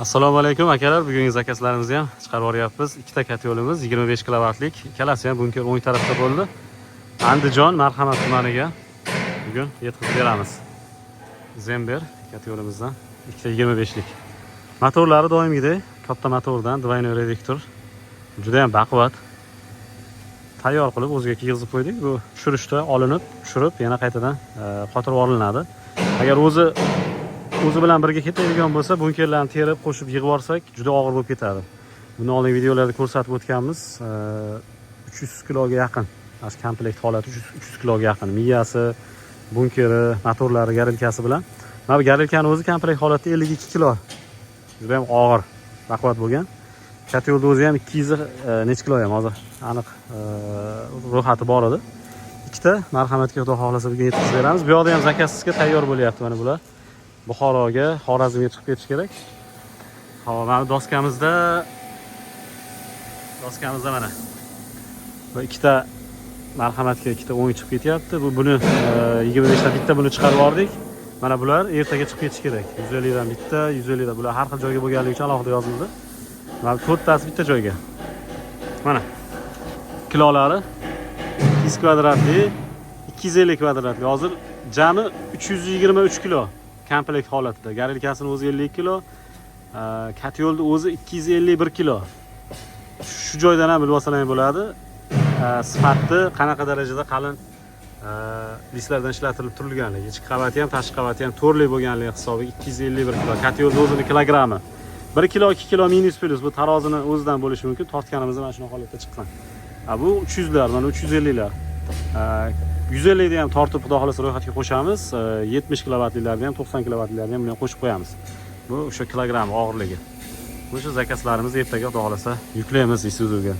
Assalomu alaykum akalar. Bugungi zakazlarimizni ham chiqarib yuboryapmiz. Ikkita katyolimiz 25 kilovatlik. Ikkalasi ham bunker o'ng tarafda bo'ldi. Andijon Marhamat tumaniga bugun yetkazib beramiz. Zember katyolimizdan ikkita 25lik. Motorlari doimgidek katta motordan двойной reduktor. Juda ham baquvvat. Tayyor qilib o'ziga kiygizib qo'ydik. Bu tushirishda olinib, tushirib yana qaytadan qotirib olinadi. Agar o'zi bilan birga ketadigan bo'lsa, bunkerlarni terib, qo'shib yig'ib olsak, juda og'ir bo'lib ketadi. Buni oldingi videolarda ko'rsatib o'tganmiz. 300 kiloga yaqin. Mana komplekt holati 300 kiloga yaqin. Miyasi, bunkeri, motorlari, garilkasi bilan. Mana bu garilkani o'zi komplekt holatda 52 kilo. Juda ham og'ir, baquvvat bo'lgan. Katyolda o'zi ham 200 necha kilo ham hozir aniq ro'yxati bor edi. Ikkita marhamatga xudo xohlasa bugun yetkazib beramiz. Bu yoqda ham zakazsizga tayyor bo'lyapti mana bular. Buxoroga, Xorazmga chiqib ketish kerak. Hop, mana doskamizda mana. Bu ikkita marhamatga ikkita o'ng chiqib ketyapti. Buni 25 ta bitta buni chiqarib yubordik. Mana bular ertaga chiqib ketish kerak. 150 dan bitta, 150 dan bular har xil joyga bo'lganligi uchun alohida yozildi. Mana to'rttasi bitta joyga. Mana kilolari 200 kvadratli, 250 kvadratli. Hozir jami 323 kilo. Komplekt holatida. Garilkasini o'zi 52 kilo, katyolda o'zi 251 kilo. Shu joydan ham bilib olsalar bo'ladi. Sifatni qanaqa darajada qalin listlardan ishlatilib turilganligi, ichki qavati ham, tashqi qavati ham to'rli bo'lganligi hisobiga 251 kilo. Katyolda o'zining kilogrammi. 1 kilo, 2 kilo minus plus bu tarozini o'zidan bo'lishi mumkin. Tortganimizda mana shunaqa holatda chiqqan. Bu 300 lar, mana 350 lar. 150 ni ham tortib xudo xolasa ro'yxatga qo'shamiz. 70 kilovatlilarni ham 90 kilovatlilarni ham buni qo'shib qo'yamiz. Bu o'sha kilogramm og'irligi. O'sha zakazlarimizni ertaga xudo xolasa yuklaymiz Isuzuga.